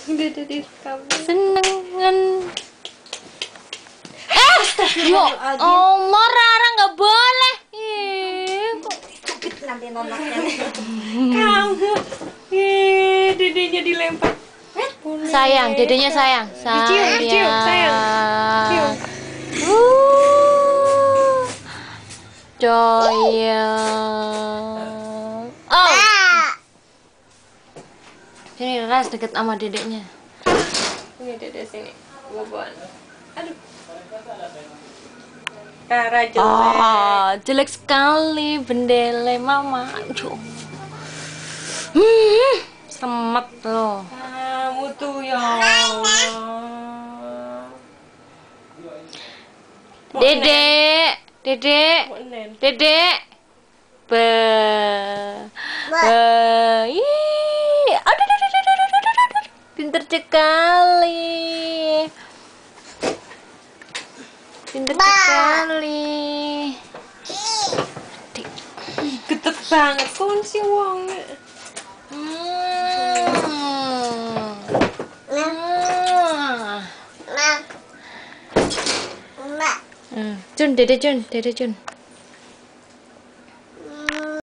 Dede direkam. Senengan. Yo, Allah, Rara nggak boleh. Kok nanti nonaknya. Kamu. Dedenya dilempar. Sayang, dedenya sayang. Dicium, sayang. Cium. Doyang. Oh. Sini Ras deket sama dedeknya. Ini dede sini. Bobon. Aduh. Rara jelek. Jelek sekali bendele mama. Semet loh. Kamu tuh ya Allah. Dedek. Ih, aduh. Pinter sekali. Getek banget kon si wong. Jun, Dede Jun.